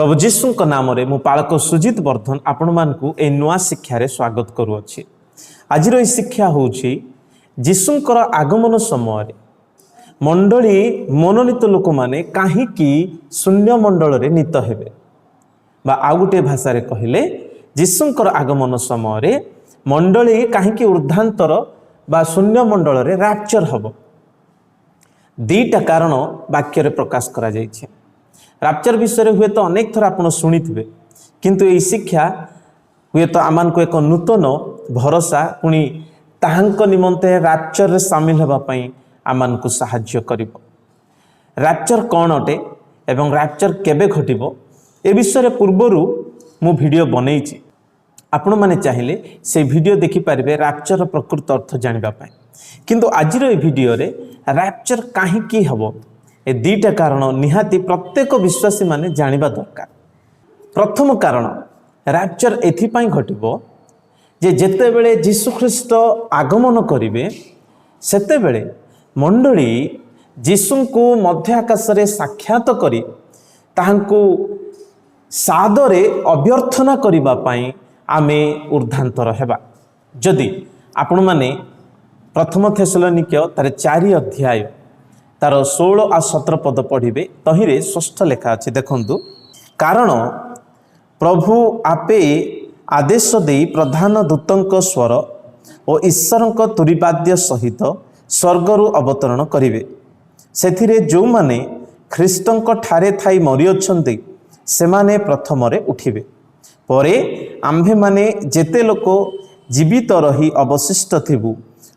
प्रभु जीशु नाम मु पालक सुजित वर्धन आपण मानकु ए नुआ शिक्षारे स्वागत करुअछि। आजिर ए शिक्षा होछि जीशुंकर आगमन समय मंडली मनोनीत लोक माने काहीकि शून्य मंडल रे नीत हेबे बा आउ गोटे भाषा रे कहिले जीशुंकर आगमन समय मंडली काहीकि ऊर्ध्वांतर बा शून्य मंडल रे रैप्चर हबो। दीटा कारण वाक्य रे प्रकाश करा जायछि। रैप्चर विषय हुए तो अनेक थर आपण शुणिथिबे किंतु ए शिक्षा हुए तो आमान को एक नूतन भरोसा पुणी ताहांक निमंते रैप्चर रे शामिल हेबा पई आमान को सहाय्य करिवो। रैप्चर कौन अटे एवं रैप्चर केबे घटिबो ए विषय रे पूर्वरु मु वीडियो बनैछि। आपण माने चाहिले से वीडियो देखि पारिबे रैप्चर प्रकृत अर्थ जानिबा पई। किंतु आजिर ए वीडियो रे रैप्चर काहे की हबो ए दीटा कारण निहाती प्रत्येक विश्वासी माने जानिबा दरकार। प्रथम कारण रैप्चर एथिपाई घटिबो जे जेते बेले जीशु ख्रीष्ट आगमन करिवे सेते बेले मंडली जीशु को मध्य आकाश रे साक्षात करी ताहांकु सादरे अभ्यर्थना करिबा पई आमे ऊर्ध्वांतर हेबा। जदि आपण माने प्रथम थेसलोनिके तार 4 अध्याय तार 16 आ 17 पद पढ़िबे तहिरे षष्ठ लेखा अछि। देखंतु कारण प्रभु आपे आदेश देई प्रधान दूतंक स्वर और ईश्वरंक तुरीवाद्य सहित स्वर्गरु अवतरण करिवे। सेथिरे जो माने ख्रीष्टंक ठारे थाई मरि अछंती सेमाने प्रथमरे उठिबे। परे आम्भे माने जेते लोक जीवित रही अवशिष्ट थिबु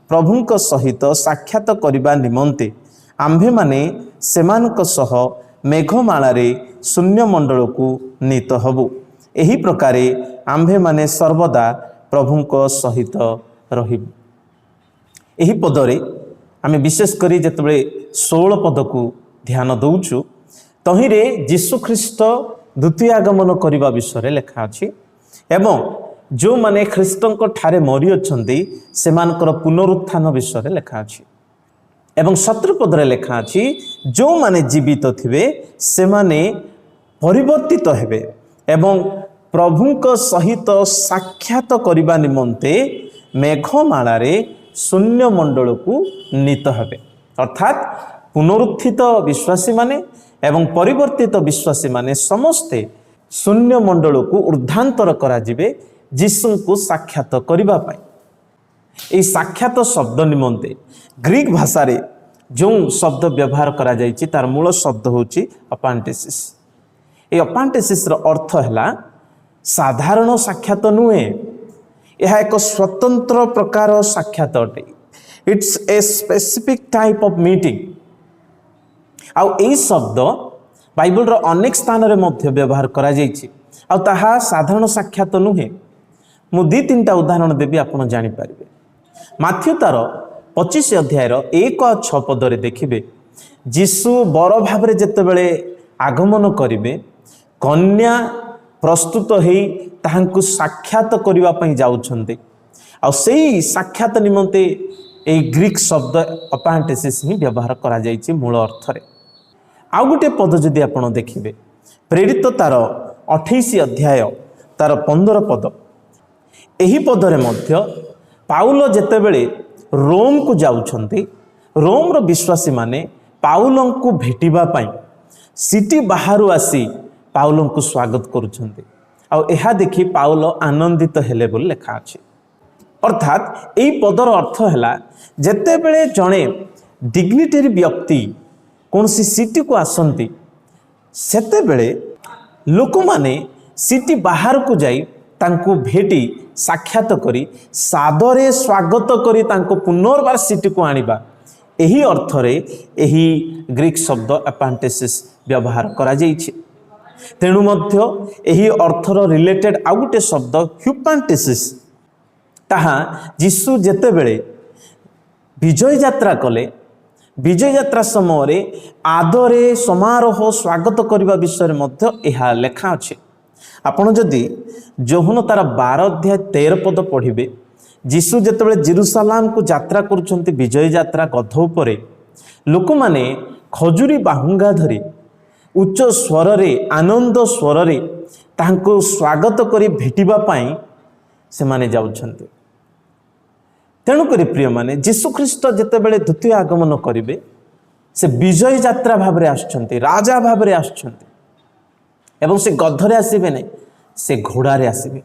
प्रभुंक सहित साक्षात करिबा निमंते आम्भे माने सेमानक सह मेघमाला रे शून्य मंडल को नीत हबु। एही प्रकारे आम्भे माने सर्वदा प्रभुंक सहित रहिबु। एही पदरे आमे विशेष करी जेतबे 16 पद को ध्यान दउछु तहिरे जीशु ख्रीष्ट द्वितीय आगमन करिबा विषय लेखा अछि एवं जो माने ख्रीष्टंक ठारे मरि अछंती सेमानकर पुनरुत्थान विषय लेखा अछि एवं 17 पदरे लेखा अछि जो माने जीवित थिबे सेमाने परिवर्तित हेबे एवं प्रभुंक सहित साक्षात करिबा निमंते मेघमाला रे शून्य मंडल को नीत हेबे। अर्थात पुनरुत्थित विश्वासी माने एवं परिवर्तित विश्वासी माने समस्ते शून्य मंडल को ऊर्ध्वांतर करा जिवे जीशु को साक्षात करिबा पई। ए साक्षात शब्द निमंते ग्रीक भाषा रे जो शब्द व्यवहार करा जायछि तार मूल शब्द होछि अपांटेसिस। ए अपांटेसिस रो अर्थ हैला साधारण साक्षात नुहे, यह एक स्वतंत्र प्रकार साक्षात अटे। It's a specific type of meeting. आउ एई शब्द बाइबल रो अनेक स्थान रे मध्य व्यवहार करा जायछि आउ ताहा साधारण साक्षात नुहे। मु 2-3टा उदाहरण देबी आपण जानि पारिबे। माथ्यू तार 25 अध्याय 1-6 पदरे देखिबे जीशु बर भाबरे जेतेबेले आगमन करिवे कन्या प्रस्तुत हेई ताहांकु साक्षात करिवा पई जाउछन्ते आ सेही साक्षात निमंते ए ग्रीक शब्द अपांटेसिस ही व्यवहार करा जायछि मूल अर्थ रे। आउ गोटे पद जदि आपण देखिबे प्रेरित तार 28 अध्याय तार 15 पद एही पदरे मध्य पाउल जेतेबेले रोम को जाउछन्ते रोम रो विश्वासी माने पाउलं को भेटिबा पई सिटी बाहरु आसी पाउलं को स्वागत करूछन्ते आ एहा देखि पाउल आनंदित हेले बोल लेखा अछि। अर्थात एई पदर अर्थ हैला जेतेबेले जणे डिग्निटरी व्यक्ति कोनसी सिटी को आसंती सेतेबेले लोक माने सिटी बाहर को जाई तांको भेटी साक्षात करी सादरे स्वागत करी तांको पुनर्बार सिटी को आनिबा एही अर्थ रे एही ग्रीक शब्द अपांटेसिस व्यवहार करा जायछि। तेणु मध्य एही अर्थर रिलेटेड आउ गोटे शब्द ह्यूपांटेसिस ताहा जीशु जेतेबेले विजय यात्रा कले विजय यात्रा समय आदरे समारोह स्वागत करने विषय मध्य यह लेखा अच्छे। आपण जदि यूहन्ना तार 12 अध्याय 13 पद पढ़िबे जीशु जेतेबेले जेरुसालेम को यात्रा करुछन्ति विजय यात्रा गध उपरे लोक माने खजुरी बाहुंगा धरी उच्च स्वर रे आनंद स्वर रे तांको स्वागत करी भेटिबा पाई से माने जाउछन्ते। तेणु करी प्रिय माने यीशु ख्रीष्ट जेतेबेले द्वितीय आगमन करिवे से विजय यात्रा भाव रे आछन्ते, राजा भाव रे आछन्ते एवं से गधरे आसीबे नै, से घोड़ा रे आसीबे।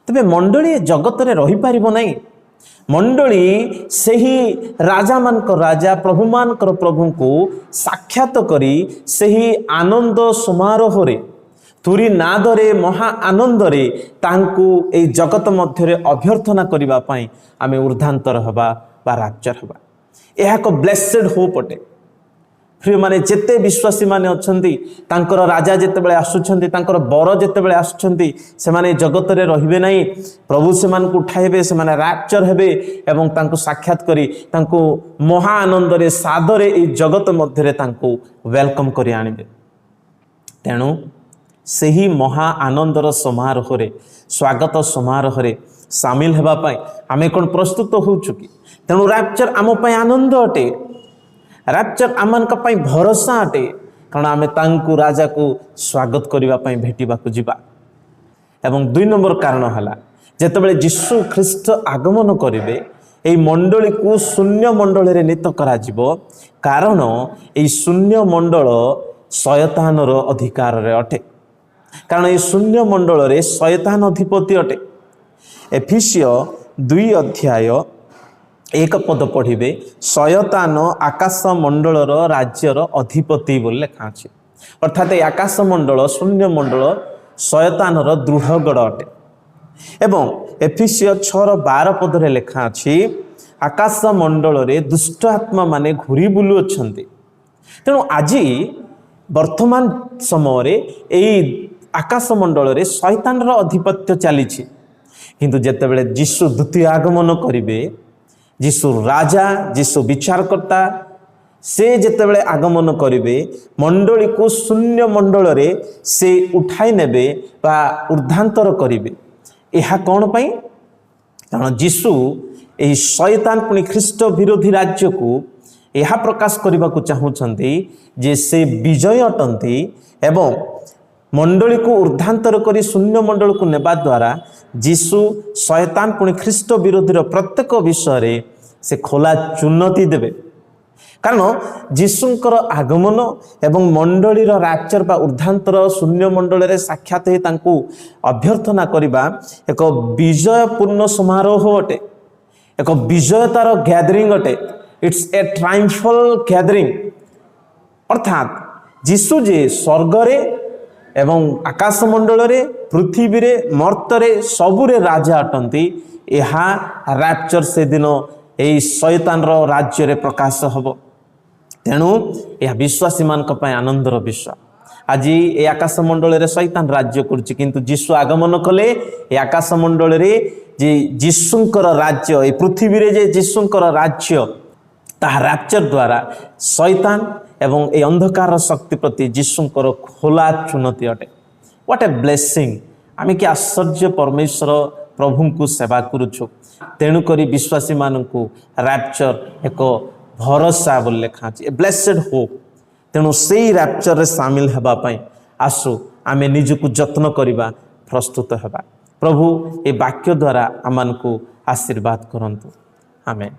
तबे मंडली जगत रे रही पारिबो नै। मंडली सही राजा मानक राजा प्रभु मानकर प्रभु को साक्षात करी सही आनंद समारोह रे तुरी नादरे महा आनंदरे तांकु ए जगत मध्य रे अभ्यर्थना करिबा पई आमे ऊर्ध्वांतर हबा बा राप्चर हबा। एहा को ब्लेसेड होप अटे। प्रिय माने जेते विश्वासी माने अछंती तांकर राजा जेतेबेले आसुछंती, तांकर बर जेतेबेले आसुछंती, से माने जगत रे रहिबे नै। प्रभु से मान को उठाइबे, से माने रैप्चर हेबे एवं तांको साक्षात करी तांको महा आनंद रे सादरे ए जगत मध्य रे तांको वेलकम करी आनिबे। तेणु सही महा आनंदर समारोह रे स्वागत समारोह रे सामिल हेबा पई आमे कोन प्रस्तुत होउछु कि? तेणु रैप्चर आम पई आनंद अटे। रैप्चर आमान का पई भरोसा अटे, कारण आमे तांकु राजा को स्वागत करिबा पई भेटिबा को जिबा। एवं 2 नंबर कारण हला जेतेबेले यीशु ख्रीष्ट आगमन करिवे एई मंडली को शून्य मंडल रे नीत करा जिवो, कारण एई शून्य मंडल शयतानर अधिकार रे अटे। कारण एई शून्य मंडल रे शयतान अधिपति अटे। एफिसियो 2 अध्याय 1 पद पढ़िबे, शयतान आकाश मंडलर राज्यर अधिपति बोली लेखा अछि। अर्थात आकाश मंडल शून्य मंडल शयतानर दृढ़गढ़ अटे। एवं एफिसियो 6:12 पद रे लेखा अछि, आकाश मंडल रे दुष्ट आत्मा माने घुरी बुलु अछंती। तेणु आज वर्तमान समय रे एई आकाश मंडल रे शयतानर अधिपत्य चली। किंतु जेतेबेले यीशु द्वितीय आगमन करिवे, यीशु राजा यीशु विचारकर्ता से जेतेबेले आगमन करिवे, मंडली को शून्य मंडल रे से उठाई नेबे बा ऊर्ध्वांतर करिवे। एहा कोन पई? कारण यीशु एही शयतान पुनी ख्रीष्ट विरोधी राज्य को एहा प्रकाश करबा को चाहुछंती जे से विजय अटंती एवं मंडली को ऊर्ध्वांतर करी शून्य मंडल को नेबा द्वारा यीशु शयतान पुणी ख्रीष्ट विरोधी प्रत्येक विषय रे से खोला चुनौती देवे। कारण यीशुंकर आगमन एवं मंडलीर रैप्चर बा ऊर्ध्वांतर शून्य मंडल रे साक्षात ही तांकु अभ्यर्थना करिबा एक विजयपूर्ण समारोह अटे, एक विजयतार गैदरिंग अटे। It's a triumphal gathering. अर्थात यीशु जे स्वर्ग रे एवं आकाश मंडल रे पृथ्वी रे मर्तरे सबुरे राजा अटंती। एहा रैप्चर से दिन एई शयतान रो राज्य रे प्रकाश हबो। तेणु यह विश्वासी मान पय आनंदर विषय। आज ए आकाश मंडल रे शयतान राज्य करछि, किंतु यीशु आगमन कले ए आकाश मंडल रे जे यीशुंकर राज्य, ए पृथ्वी रे जे यीशुंकर राज्य ताहा रैप्चर द्वारा शयतान एवं ए अंधकार शक्ति प्रति यीशुंकर खोला चुनौती अटे। What a blessing! आमे कि आश्चर्य परमेश्वर प्रभु को सेवा करूछु। तेणु करी विश्वासी मानकु रैप्चर एक भरोसा बोल लेखा अछि, ए ब्लेसेड होप। तेणु सेई रैप्चर रे शामिल हेबा पई आसु आमे निजकु जत्न करिबा, प्रस्तुत हेबा। प्रभु ए वाक्य द्वारा आमानकु आशीर्वाद करंतु। आमेन।